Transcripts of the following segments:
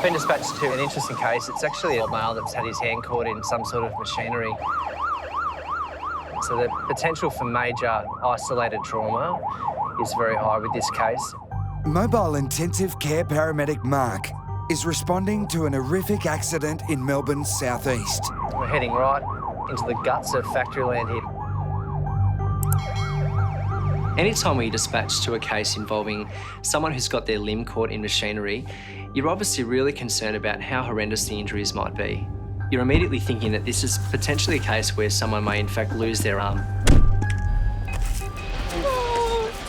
been dispatched to an interesting case. It's actually a male that's had his hand caught in some sort of machinery. So the potential for major isolated trauma is very high with this case. Mobile intensive care paramedic Mark is responding to an horrific accident in Melbourne's southeast. We're heading right into the guts of factory land here. Anytime we dispatch to a case involving someone who's got their limb caught in machinery, you're obviously really concerned about how horrendous the injuries might be. You're immediately thinking that this is potentially a case where someone may in fact lose their arm. It's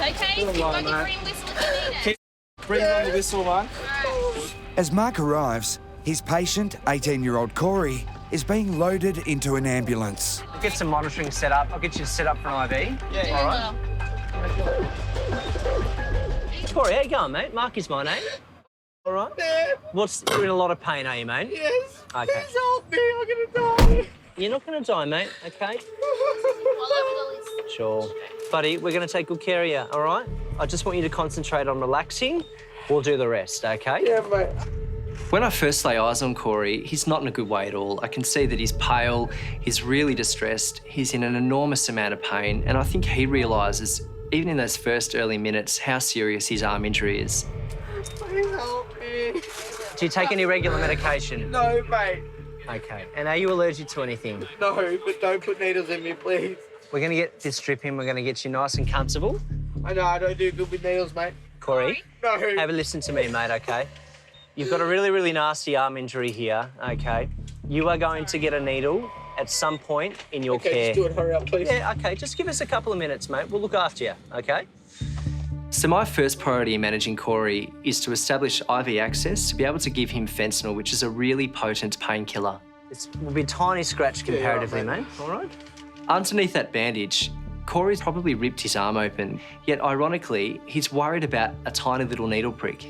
okay, you've got your green whistle if you need it. Bring on the whistle, man. As Mark arrives, his patient, 18-year-old Corey, is being loaded into an ambulance. We'll get some monitoring set up. I'll get you set up for an IV. Yeah, All right. Corey, how you going, mate? Mark is my name. All right. Yeah. You're in a lot of pain, are you, mate? Yes. Okay. Please help me, I'm gonna die. You're not going to die, mate, okay? Sure. Buddy, we're going to take good care of you, all right? I just want you to concentrate on relaxing. We'll do the rest, okay? Yeah, mate. When I first lay eyes on Corey, he's not in a good way at all. I can see that he's pale, he's really distressed, he's in an enormous amount of pain, and I think he realises, even in those first early minutes, how serious his arm injury is. Please help me. Do you take any regular medication? No, mate. Okay. And are you allergic to anything? No, but don't put needles in me, please. We're going to get this strip in. We're going to get you nice and comfortable. I know, I don't do good with needles, mate. Corey, No. have a listen to me, mate, okay? You've got a really, really nasty arm injury here, okay? You are going to get a needle at some point in your Okay, care. just do it. Hurry up, please. Yeah, okay. Just give us a couple of minutes, mate. We'll look after you, okay? So my first priority in managing Corey is to establish IV access to be able to give him fentanyl, which is a really potent painkiller. It will be a tiny scratch comparatively, Yeah, mate. All right? Underneath that bandage, Corey's probably ripped his arm open, yet ironically, he's worried about a tiny little needle prick.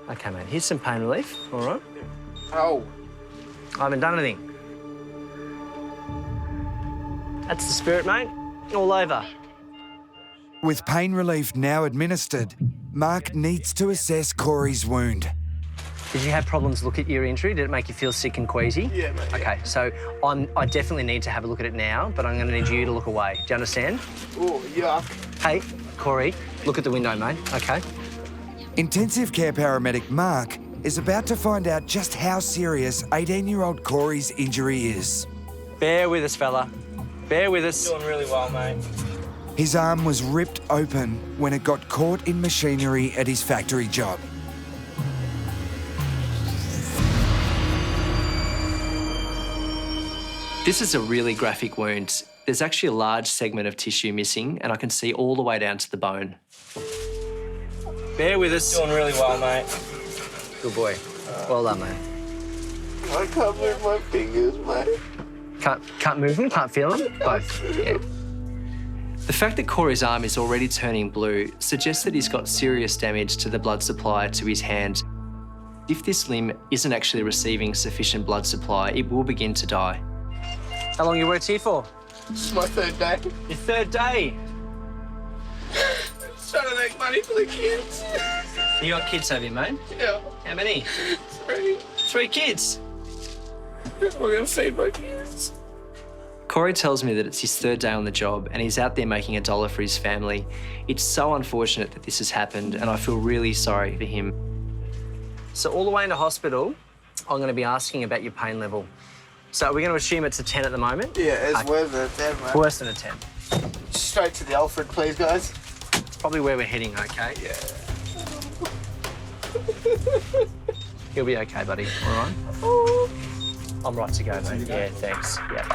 Okay, mate. Here's some pain relief, all right? Oh. I haven't done anything. That's the spirit, mate. All over. With pain relief now administered, Mark needs to assess Corey's wound. Did you have problems look at your injury? Did it make you feel sick and queasy? Yeah, mate. Yeah. Okay, so I definitely need to have a look at it now, but I'm going to need you to look away. Do you understand? Oh, yuck. Hey, Corey, look at the window, mate, okay? Intensive care paramedic Mark is about to find out just how serious 18-year-old Corey's injury is. Bear with us, fella. Bear with us. Doing really well, mate. His arm was ripped open when it got caught in machinery at his factory job. This is a really graphic wound. There's actually a large segment of tissue missing, and I can see all the way down to the bone. Bear with us. Doing really well, mate. Good boy. Well done, mate. I can't move my fingers, mate. Can't move them, can't feel them? Both, yeah. The fact that Corey's arm is already turning blue suggests that he's got serious damage to the blood supply to his hand. If this limb isn't actually receiving sufficient blood supply, it will begin to die. How long you worked here for? This is my third day. Your third day. Just trying to make money for the kids. You got kids, have you, mate? Yeah. How many? 3. 3 kids. We're gonna feed my kids. Corey tells me that it's his third day on the job and he's out there making $1 for his family. It's so unfortunate that this has happened and I feel really sorry for him. So all the way into hospital, I'm going to be asking about your pain level. So we're going to assume it's a 10 at the moment? Yeah, it's Okay. worse than a 10, mate. Worse than a 10. Straight to the Alfred, please, guys. Probably where we're heading, okay? Yeah. You'll be okay, buddy, all right? I'm right to go, mate. Yeah, thanks. Yeah.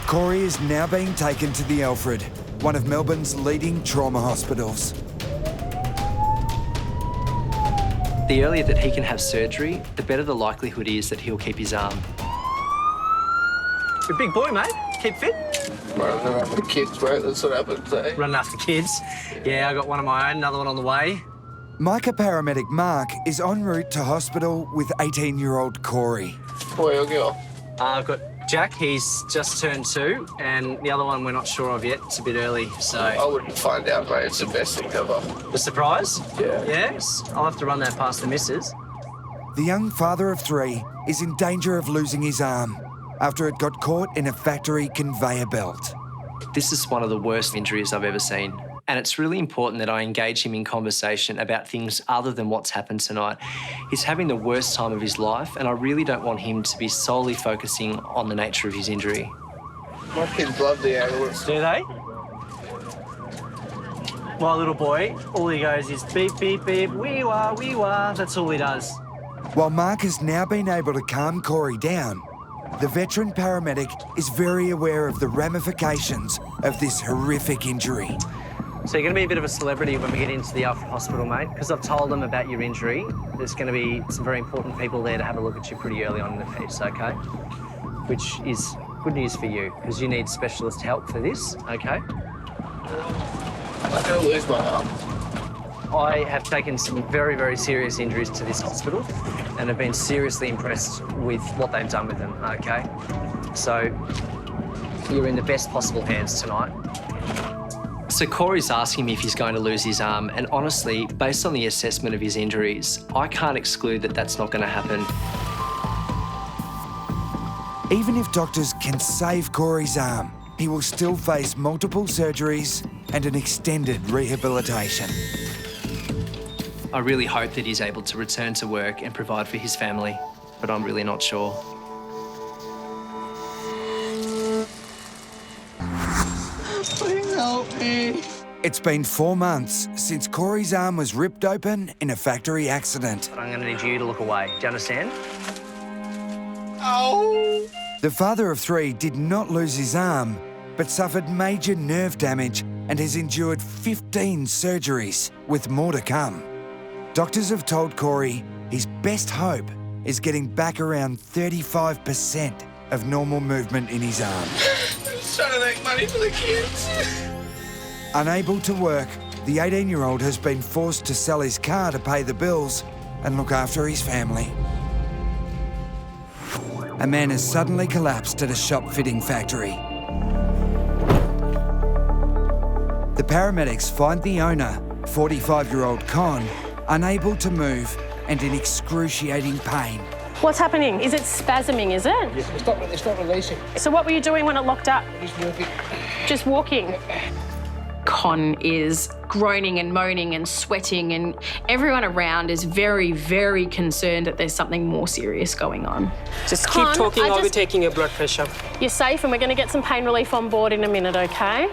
Corey is now being taken to the Alfred, one of Melbourne's leading trauma hospitals. The earlier that he can have surgery, the better the likelihood is that he'll keep his arm. You're a big boy, mate. Keep fit. Running around with the kids, mate. That's what happens, eh? Running after kids. Yeah, I got one of my own, another one on the way. Micah paramedic Mark is en route to hospital with 18-year-old Corey. Boy or girl? I've got Jack, he's just turned 2, and the other one we're not sure of yet. It's a bit early, so... I wouldn't find out, mate. It's the best thing ever. The surprise? Yeah. Yes? I'll have to run that past the missus. the young father of 3 is in danger of losing his arm after it got caught in a factory conveyor belt. This is one of the worst injuries I've ever seen. And it's really important that I engage him in conversation about things other than what's happened tonight. He's having the worst time of his life, and I really don't want him to be solely focusing on the nature of his injury. My kids love the ambulance. Do they? My little boy, all he goes is beep, beep, beep, wee-wah, wee-wah. That's all he does. While Mark has now been able to calm Corey down, the veteran paramedic is very aware of the ramifications of this horrific injury. So you're going to be a bit of a celebrity when we get into the Alfred Hospital, mate, because I've told them about your injury. There's going to be some very important people there to have a look at you pretty early on in the piece, OK? Which is good news for you, because you need specialist help for this, OK? I'm going to lose my arm. I have taken some very, very serious injuries to this hospital and have been seriously impressed with what they've done with them, OK? So you're in the best possible hands tonight. So Corey's asking me if he's going to lose his arm, and honestly, based on the assessment of his injuries, I can't exclude that that's not going to happen. Even if doctors can save Corey's arm, he will still face multiple surgeries and an extended rehabilitation. I really hope that he's able to return to work and provide for his family, but I'm really not sure. Please help me. It's been 4 months since Corey's arm was ripped open in a factory accident. I'm going to need you to look away. Do you understand? Oh. The father of 3 did not lose his arm, but suffered major nerve damage and has endured 15 surgeries, with more to come. Doctors have told Corey his best hope is getting back around 35% of normal movement in his arm. Just trying to make money for the kids. Unable to work, the 18-year-old has been forced to sell his car to pay the bills and look after his family. A man has suddenly collapsed at a shop fitting factory. The paramedics find the owner, 45-year-old Con, unable to move and in excruciating pain. What's happening? Is it spasming, is it? It's not releasing. So what were you doing when it locked up? Just walking. Just walking? Con is groaning and moaning and sweating, and everyone around is very, very concerned that there's something more serious going on. Just Con, keep talking, I I'll be just- taking your blood pressure. You're safe and we're going to get some pain relief on board in a minute, OK?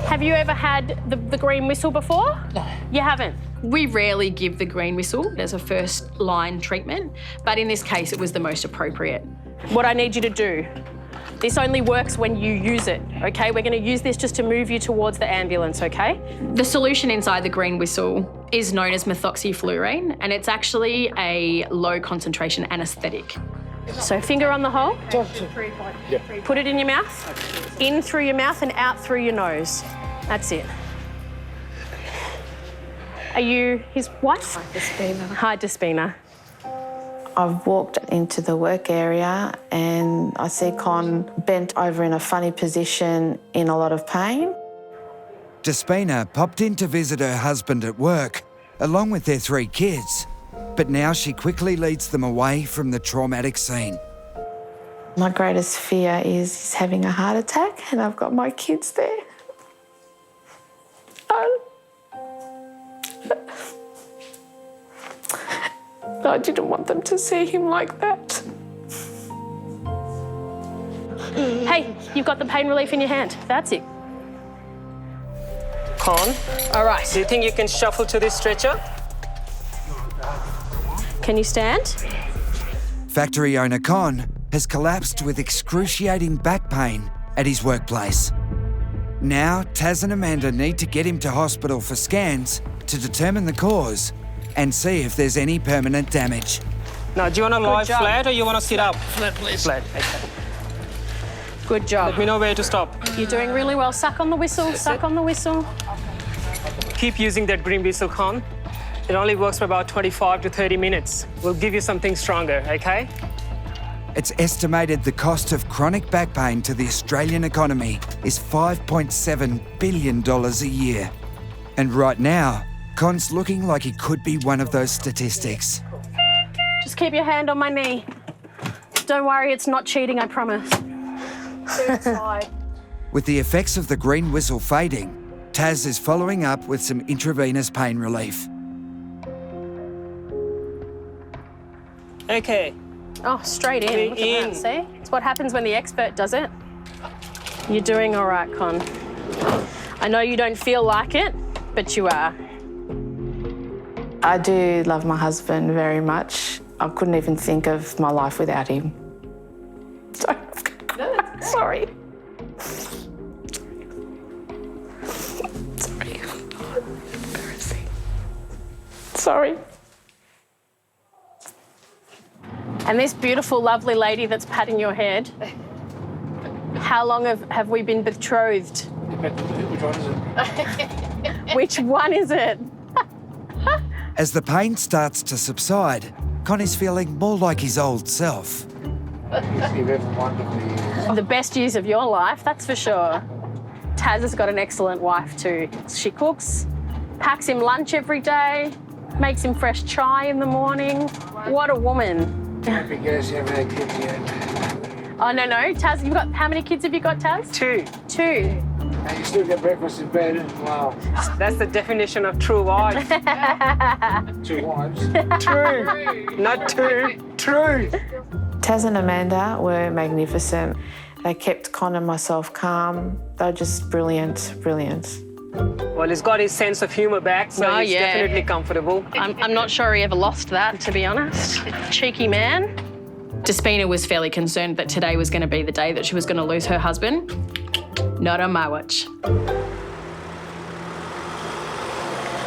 Have you ever had the green whistle before? No. You haven't? We rarely give the green whistle as a first-line treatment, but in this case, it was the most appropriate. What I need you to do, this only works when you use it, OK? We're going to use this just to move you towards the ambulance, OK? The solution inside the green whistle is known as methoxyfluorine, and it's actually a low-concentration anaesthetic. So finger on the hole. Put it in your mouth. In through your mouth and out through your nose. That's it. Are you his wife? Hi, Despina. I've walked into the work area and I see Con bent over in a funny position in a lot of pain. Despina popped in to visit her husband at work, along with their 3 kids. But now she quickly leads them away from the traumatic scene. My greatest fear is he's having a heart attack and I've got my kids there. I didn't want them to see him like that. Hey, you've got the pain relief in your hand. That's it. Con, All right. do you think you can shuffle to this stretcher? Can you stand? Factory owner Con has collapsed with excruciating back pain at his workplace. Now, Taz and Amanda need to get him to hospital for scans to determine the cause and see if there's any permanent damage. Now, do you want to lie job. flat or you want to sit up? Flat, please. Flat, okay. Good job. Let me know where to stop. You're doing really well. Suck on the whistle, suck on the whistle. Keep using that green whistle, Con. It only works for about 25 to 30 minutes. We'll give you something stronger, okay? It's estimated the cost of chronic back pain to the Australian economy is $5.7 billion a year. And right now, Con's looking like he could be one of those statistics. Just keep your hand on my knee. Don't worry, it's not cheating, I promise. With the effects of the green whistle fading, Taz is following up with some intravenous pain relief. Okay. Oh, straight in. Look at that, see? It's what happens when the expert does it. You're doing all right, Con. I know you don't feel like it, but you are. I do love my husband very much. I couldn't even think of my life without him. Sorry. Sorry. Oh, embarrassing. Sorry. And this beautiful, lovely lady that's patting your head, how long have we been betrothed? Which one is it? Which one is it? As the pain starts to subside, Con is feeling more like his old self. You've ever wondered The best years of your life, that's for sure. Taz has got an excellent wife too. She cooks, packs him lunch every day, makes him fresh chai in the morning. What a woman. Happy guys, you haven't had kids yet. Oh, no. Taz, how many kids have you got, Taz? 2. 2. And you still get breakfast in bed. Wow. That's the definition of true wife. 2 wives. True. Not 2. True. Taz and Amanda were magnificent. They kept Con and myself calm. They were just brilliant, brilliant. Well, he's got his sense of humour back, so he's definitely comfortable. I'm not sure he ever lost that, to be honest. Cheeky man. Despina was fairly concerned that today was going to be the day that she was going to lose her husband. Not on my watch.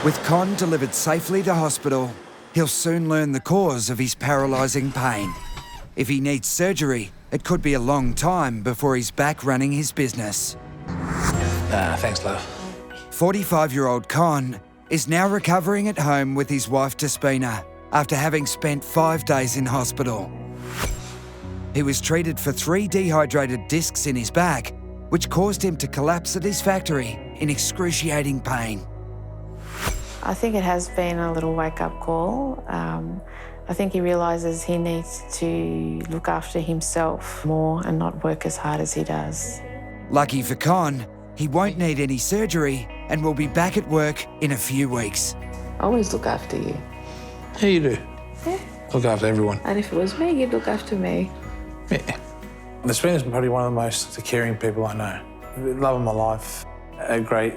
With Con delivered safely to hospital, he'll soon learn the cause of his paralysing pain. If he needs surgery, it could be a long time before he's back running his business. Thanks, love. 45-year-old Con is now recovering at home with his wife Despina after having spent 5 days in hospital. He was treated for 3 dehydrated discs in his back, which caused him to collapse at his factory in excruciating pain. I think it has been a little wake-up call. I think he realises he needs to look after himself more and not work as hard as he does. Lucky for Con, he won't need any surgery and will be back at work in a few weeks. I always look after you. Yeah, you do. Yeah. Look after everyone. And if it was me, you'd look after me. Yeah. Despina's probably one of the most caring people I know. Love of my life, a great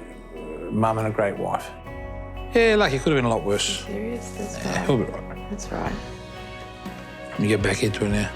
mum and a great wife. Yeah, like it could have been a lot worse. Serious? That's Yeah, right. he'll be right. That's right. You get back into it now.